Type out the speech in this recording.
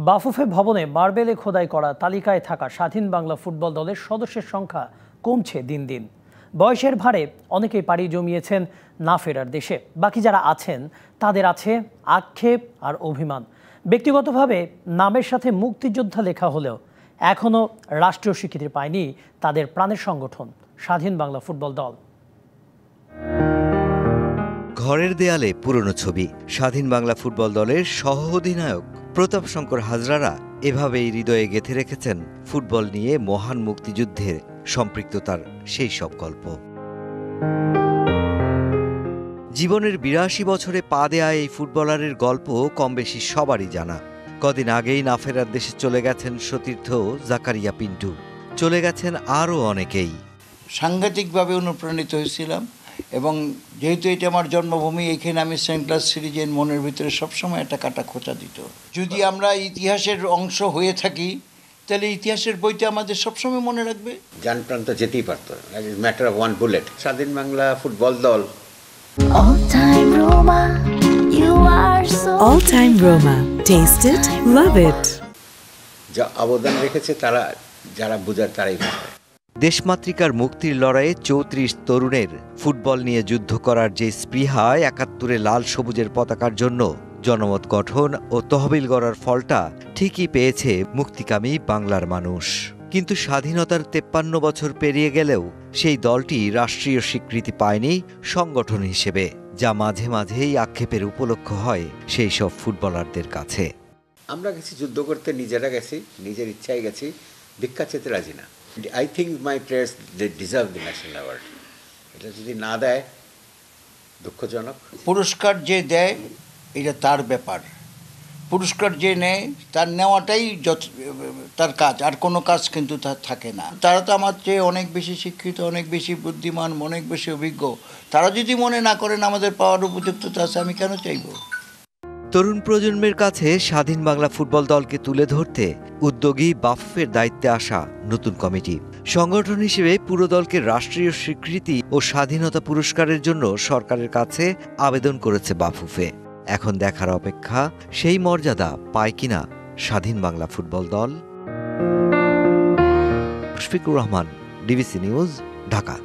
বাফুফে ভবনে মার্বেলে খোদাই করা তালিকায় থাকা স্বাধীন বাংলা ফুটবল দলের সদস্যের সংখ্যা কমছে দিন দিন। বয়সের ভারে অনেকেই পাড়ি জমিয়েছেন না ফেরার দেশে। বাকি যারা আছেন তাদের আছে আক্ষেপ আর অভিমান। ব্যক্তিগতভাবে নামের সাথে মুক্তিযোদ্ধা লেখা হলেও এখনও রাষ্ট্রীয় স্বীকৃতি পায়নি তাদের প্রাণের সংগঠন স্বাধীন বাংলা ফুটবল দল। ঘরের দেয়ালে পুরনো ছবি। স্বাধীন বাংলা ফুটবল দলের সহ অধিনায়ক প্রতাপ শঙ্কর হাজরারা এভাবেই হৃদয়ে গেঁথে রেখেছেন ফুটবল নিয়ে মহান মুক্তিযুদ্ধের সম্পৃক্ততার সেই সব গল্প। জীবনের ৮২ বছরে পা দেয়া এই ফুটবলারের গল্প কম বেশি সবারই জানা। কদিন আগেই না ফেরার দেশে চলে গেছেন সতীর্থ জাকারিয়া পিন্টু, চলে গেছেন আরও অনেকেই। সাংঘাতিকভাবে অনুপ্রাণিত হয়েছিলাম এবং যেহেতু এটা আমার জন্মভূমি, এখানে আমি সেন্ট ক্লাস সিরিজের মনের ভিতরে সবসময় একটা কাটা খোঁচা দিত। যদি আমরা ইতিহাসের অংশ হয়ে থাকি তাহলে ইতিহাসের বইটা আমাদের সবসময় মনে রাখবে। জান প্রান্ত যেতেই পারত, ম্যাটার অফ ওয়ান বুলেট। স্বাধীন বাংলা ফুটবল দল All time Roma. Taste it, love it. যা অবদান রেখেছে তারা যারা বোঝার তারাই বোঝে। দেশমাতৃকার মুক্তির লড়াইয়ে ৩৪ তরুণের ফুটবল নিয়ে যুদ্ধ করার যে স্পৃহা ৭১-এ লাল সবুজের পতাকার জন্য জনমত গঠন ও তহবিল গড়ার ফলটা ঠিকই পেয়েছে মুক্তিকামী বাংলার মানুষ। কিন্তু স্বাধীনতার ৫৩ বছর পেরিয়ে গেলেও সেই দলটি রাষ্ট্রীয় স্বীকৃতি পায়নি সংগঠন হিসেবে, যা মাঝে মাঝেই আক্ষেপের উপলক্ষ হয় সেই সব ফুটবলারদের কাছে। আমরা গেছি যুদ্ধ করতে, নিজেরা গেছি, নিজের ইচ্ছায় গেছি, ভিক্ষা চেতে রাজি না। I think my players they deserve the national award. এটা যদি না দেয় দুঃখজনক। পুরস্কার যে দেয় এটা তার ব্যাপার, পুরস্কার যে নেয় তার নেওয়াটাই তার কাজ, আর কোনো কাজ কিন্তু তার থাকে না। তারা তো আমার চেয়ে অনেক বেশি শিক্ষিত, অনেক বেশি বুদ্ধিমান, অনেক বেশি অভিজ্ঞ। তারা যদি মনে না করেন আমাদের পাওয়ার উপযুক্ততা আছে, আমি কেন চাইব? তরুণ প্রজন্মের কাছে স্বাধীন বাংলা ফুটবল দলকে তুলে ধরতে উদ্যোগী বাফুফের দায়িত্বে আসা নতুন কমিটি। সংগঠন হিসেবে পুরো দলকে রাষ্ট্রীয় স্বীকৃতি ও স্বাধীনতা পুরস্কারের জন্য সরকারের কাছে আবেদন করেছে বাফুফে। এখন দেখার অপেক্ষা সেই মর্যাদা পায় কিনা স্বাধীন বাংলা ফুটবল দল। Mushfiqur Rahman, DBC news, Dhaka.